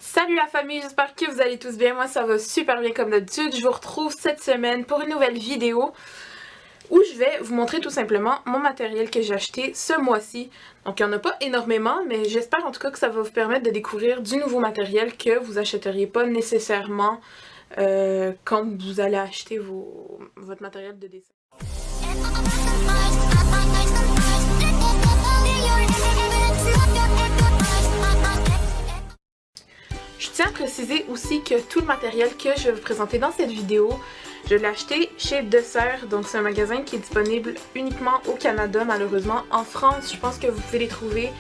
Salut la famille, j'espère que vous allez tous bien. Moi ça va super bien comme d'habitude. Je vous retrouve cette semaine pour une nouvelle vidéo où je vais vous montrer tout simplement mon matériel que j'ai acheté ce mois-ci. Donc il n'y en a pas énormément, mais j'espère en tout cas que ça va vous permettre de découvrir du nouveau matériel que vous achèteriez pas nécessairement quand vous allez acheter votre matériel de dessin. Je tiens à préciser aussi que tout le matériel que je vais vous présenter dans cette vidéo, je l'ai acheté chez Dessert, donc c'est un magasin qui est disponible uniquement au Canada malheureusement. En France, je pense que vous pouvez les trouver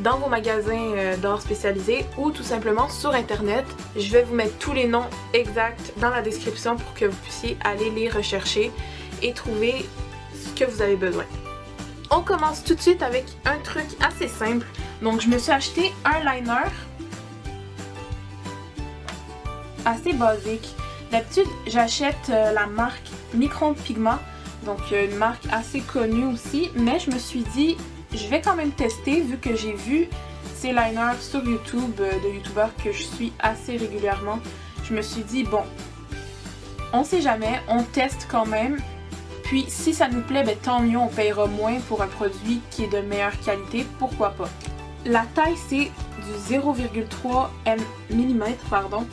dans vos magasins d'art spécialisés ou tout simplement sur internet. Je vais vous mettre tous les noms exacts dans la description pour que vous puissiez aller les rechercher et trouver ce que vous avez besoin. On commence tout de suite avec un truc assez simple. Donc je me suis acheté un liner assez basique. D'habitude, j'achète la marque Micron Pigment, donc une marque assez connue aussi, mais je me suis dit, je vais quand même tester vu que j'ai vu ces liners sur YouTube de youtubeurs que je suis assez régulièrement. Je me suis dit, bon, on sait jamais, on teste quand même, puis si ça nous plaît, ben, tant mieux, on payera moins pour un produit qui est de meilleure qualité, pourquoi pas. La taille, c'est du 0,3 mm, pardon.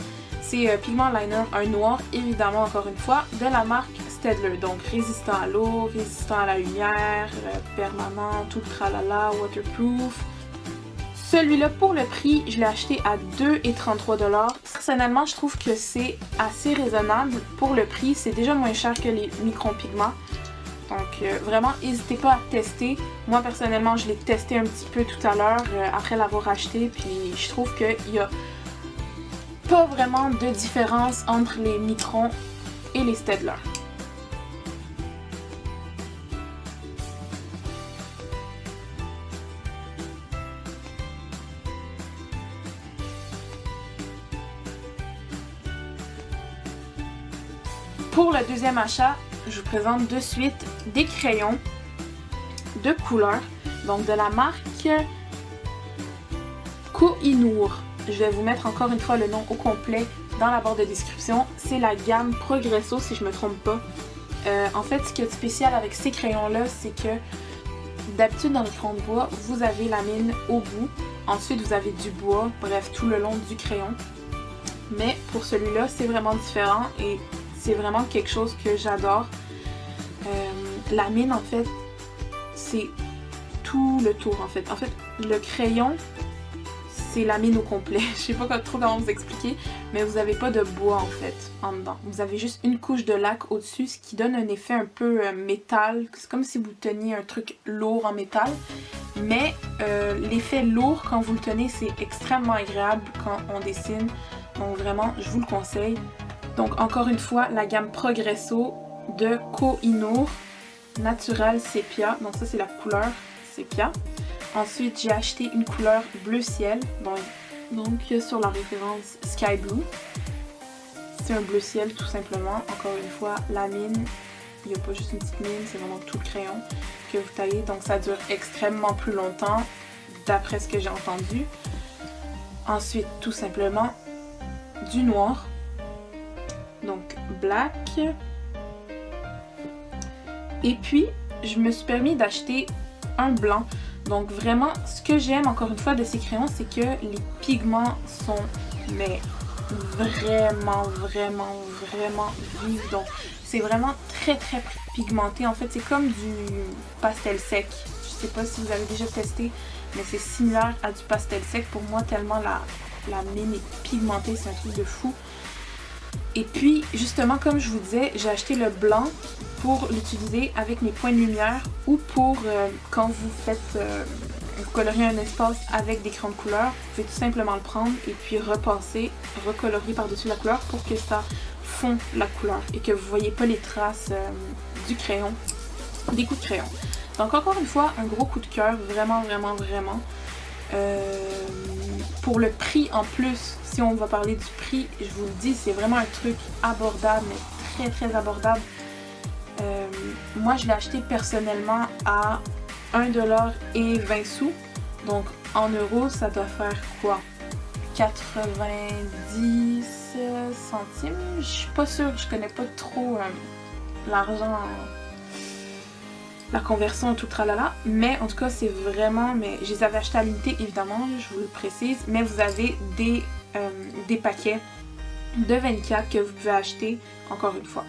C'est Pigment Liner, un noir, évidemment, encore une fois, de la marque Staedtler. Donc résistant à l'eau, résistant à la lumière, permanent, tout le tralala, waterproof. Celui-là, pour le prix, je l'ai acheté à 2,33 $. Personnellement, je trouve que c'est assez raisonnable. Pour le prix, c'est déjà moins cher que les Micron Pigment. Donc vraiment, n'hésitez pas à tester. Moi, personnellement, je l'ai testé un petit peu tout à l'heure après l'avoir acheté. Puis je trouve qu'il y a pas vraiment de différence entre les Micron et les Staedtler. Pour le deuxième achat, je vous présente de suite des crayons de couleur, donc de la marque Koh-i-Noor. Je vais vous mettre encore une fois le nom au complet dans la barre de description. C'est la gamme Progresso si je me trompe pas. En fait, ce qui est spécial avec ces crayons-là, c'est que d'habitude dans les crayons de bois, vous avez la mine au bout. Ensuite, vous avez du bois, bref, tout le long du crayon. Mais pour celui-là, c'est vraiment différent et c'est vraiment quelque chose que j'adore. La mine, en fait, c'est tout le tour, en fait. En fait, le crayon, c'est la mine au complet. Je sais pas trop comment vous expliquer, mais vous n'avez pas de bois en fait en dedans. Vous avez juste une couche de lac au-dessus, ce qui donne un effet un peu métal. C'est comme si vous teniez un truc lourd en métal. Mais l'effet lourd quand vous le tenez, c'est extrêmement agréable quand on dessine. Donc vraiment, je vous le conseille. Donc encore une fois, la gamme Progresso de Koh-i-Noor Natural Sepia. Donc ça c'est la couleur Sepia. Ensuite, j'ai acheté une couleur bleu ciel, donc sur la référence Sky Blue. C'est un bleu ciel tout simplement. Encore une fois, la mine, il n'y a pas juste une petite mine, c'est vraiment tout le crayon que vous taillez. Donc ça dure extrêmement plus longtemps, d'après ce que j'ai entendu. Ensuite, tout simplement, du noir. Donc black. Et puis, je me suis permis d'acheter un blanc. Donc vraiment, ce que j'aime encore une fois de ces crayons, c'est que les pigments sont vraiment vifs. Donc c'est vraiment très pigmenté. En fait, c'est comme du pastel sec. Je sais pas si vous avez déjà testé, mais c'est similaire à du pastel sec pour moi, tellement la mine est pigmentée, c'est un truc de fou. Et puis, justement, comme je vous disais, j'ai acheté le blanc pour l'utiliser avec mes points de lumière ou pour quand vous faites, vous coloriez un espace avec des crayons de couleur, vous pouvez tout simplement le prendre et puis repasser, recolorier par-dessus la couleur pour que ça fond la couleur et que vous ne voyez pas les traces du crayon, des coups de crayon. Donc encore une fois, un gros coup de cœur, vraiment. Pour le prix en plus, si on va parler du prix, je vous le dis, c'est vraiment un truc abordable, mais très abordable. Moi, je l'ai acheté personnellement à 1,20 $. Donc en euros, ça doit faire quoi? 90 centimes. Je suis pas sûre, je connais pas trop l'argent, la conversion, tout tralala. Mais en tout cas, c'est vraiment... Mais je les avais achetés à l'unité, évidemment, je vous le précise. Mais vous avez des paquets de 24 que vous pouvez acheter, encore une fois.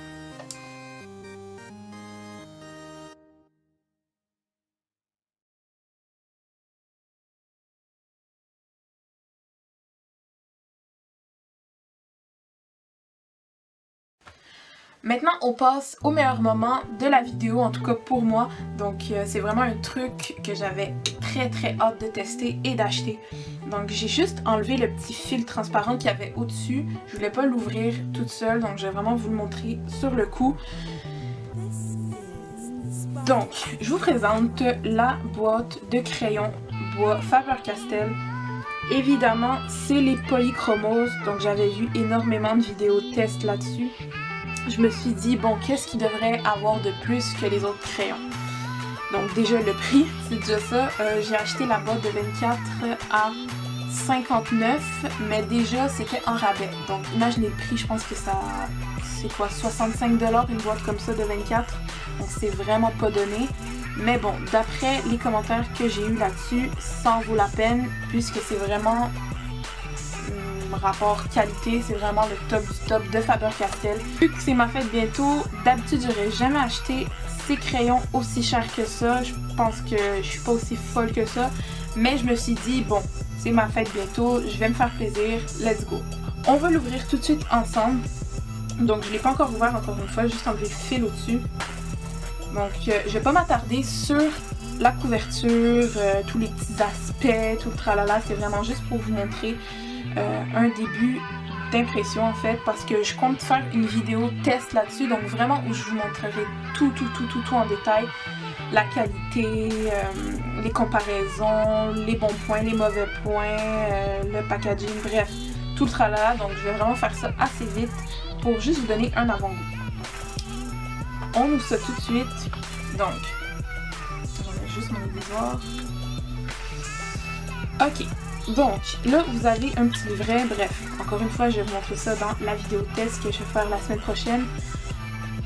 Maintenant, on passe au meilleur moment de la vidéo, en tout cas pour moi. Donc, c'est vraiment un truc que j'avais très hâte de tester et d'acheter. Donc, j'ai juste enlevé le petit fil transparent qu'il y avait au-dessus. Je voulais pas l'ouvrir toute seule, donc je vais vraiment vous le montrer sur le coup. Donc, je vous présente la boîte de crayons bois Faber-Castell. Évidemment, c'est les polychromos, donc j'avais vu énormément de vidéos tests là-dessus. Je me suis dit, bon, qu'est-ce qu'il devrait avoir de plus que les autres crayons? Donc déjà le prix, c'est déjà ça. J'ai acheté la boîte de 24 à 59, mais déjà c'était en rabais. Donc imaginez le prix, je pense que ça... c'est quoi, 65 $ une boîte comme ça de 24. Donc c'est vraiment pas donné. Mais bon, d'après les commentaires que j'ai eu là-dessus, ça en vaut la peine, puisque c'est vraiment... rapport qualité, c'est vraiment le top du top de Faber-Castell. Vu que c'est ma fête bientôt, d'habitude j'aurais jamais acheté ces crayons aussi chers que ça. Je pense que je suis pas aussi folle que ça, mais je me suis dit bon, c'est ma fête bientôt, je vais me faire plaisir, let's go. On va l'ouvrir tout de suite ensemble. Donc je l'ai pas encore ouvert encore une fois, juste enlevé le fil au-dessus. Donc je vais pas m'attarder sur la couverture, tous les petits aspects, tout le tralala, c'est vraiment juste pour vous montrer un début d'impression en fait, parce que je compte faire une vidéo test là-dessus, donc vraiment où je vous montrerai tout en détail, la qualité, les comparaisons, les bons points, les mauvais points, le packaging, bref, tout le tralala. Donc je vais vraiment faire ça assez vite pour juste vous donner un avant-goût. On ouvre ça tout de suite, donc j'en ai juste mon aiguisoir. Ok. Donc, là, vous avez un petit livret. Bref, encore une fois, je vais vous montrer ça dans la vidéo test que je vais faire la semaine prochaine.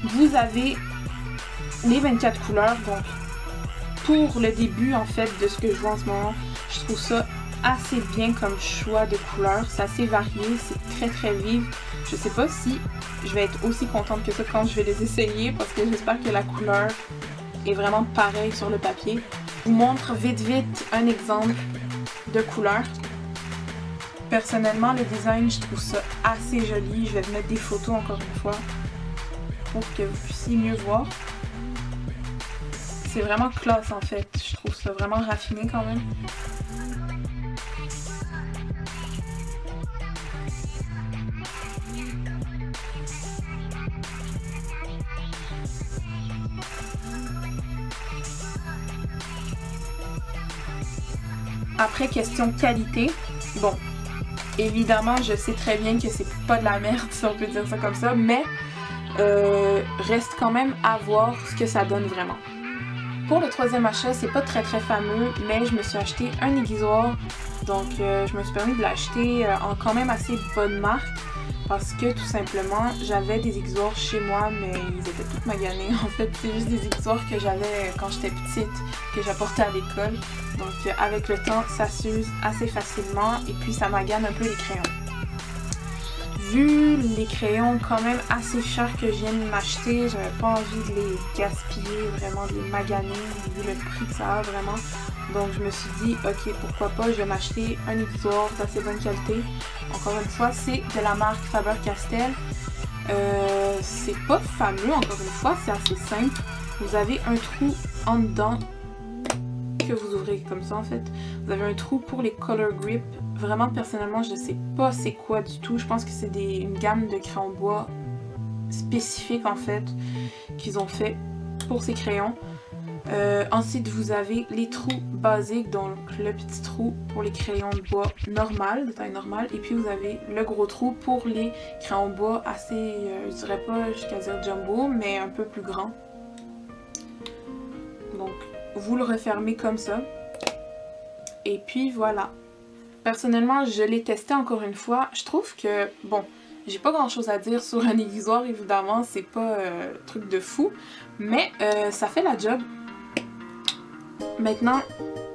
Vous avez les 24 couleurs. Donc, pour le début, en fait, de ce que je vois en ce moment, je trouve ça assez bien comme choix de couleurs. C'est assez varié, c'est très vif. Je sais pas si je vais être aussi contente que ça quand je vais les essayer, parce que j'espère que la couleur est vraiment pareille sur le papier. Je vous montre vite un exemple de couleurs. Personnellement, le design, je trouve ça assez joli. Je vais vous mettre des photos encore une fois pour que vous puissiez mieux voir. C'est vraiment classe en fait. Je trouve ça vraiment raffiné quand même. Après, question qualité, bon, évidemment, je sais très bien que c'est pas de la merde, si on peut dire ça comme ça, mais reste quand même à voir ce que ça donne vraiment. Pour le troisième achat, c'est pas très fameux, mais je me suis acheté un aiguisoir, donc je me suis permis de l'acheter en quand même assez bonne marque, parce que tout simplement, j'avais des aiguisoirs chez moi, mais ils étaient tous maganés. En fait, c'est juste des aiguisoirs que j'avais quand j'étais petite, que j'apportais à l'école. Donc avec le temps, ça s'use assez facilement et puis ça magane un peu les crayons. Vu les crayons quand même assez chers que je viens de m'acheter, j'avais pas envie de les gaspiller, vraiment de les maganer, vu le prix que ça a vraiment. Donc je me suis dit, ok, pourquoi pas, je vais m'acheter un aiguisoir d'assez bonne qualité. Encore une fois, c'est de la marque Faber-Castell. C'est pas fameux, encore une fois, c'est assez simple. Vous avez un trou en dedans que vous ouvrez comme ça en fait. Vous avez un trou pour les color grip. Vraiment, personnellement, je sais pas c'est quoi du tout. Je pense que c'est une gamme de crayons bois spécifique en fait qu'ils ont fait pour ces crayons. Ensuite, vous avez les trous basiques, donc le petit trou pour les crayons de bois normal, de taille normale, et puis vous avez le gros trou pour les crayons de bois assez, je dirais pas jusqu'à dire jumbo, mais un peu plus grand. Donc, vous le refermez comme ça. Et puis voilà. Personnellement, je l'ai testé encore une fois. Je trouve que, bon, j'ai pas grand chose à dire sur un aiguisoir, évidemment, c'est pas truc de fou, mais ça fait la job. Maintenant,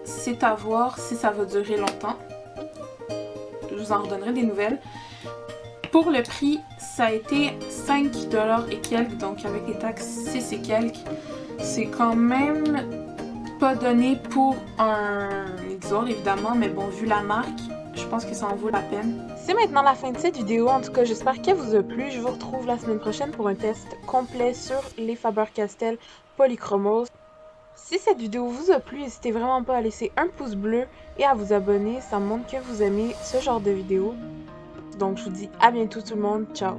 c'est à voir si ça va durer longtemps. Je vous en redonnerai des nouvelles. Pour le prix, ça a été 5$ et quelques, donc avec les taxes 6 et quelques. C'est quand même pas donné pour un aiguisoir évidemment, mais bon, vu la marque, je pense que ça en vaut la peine. C'est maintenant la fin de cette vidéo, en tout cas j'espère qu'elle vous a plu. Je vous retrouve la semaine prochaine pour un test complet sur les Faber-Castell Polychromos. Si cette vidéo vous a plu, n'hésitez vraiment pas à laisser un pouce bleu et à vous abonner, ça montre que vous aimez ce genre de vidéo. Donc je vous dis à bientôt tout le monde, ciao!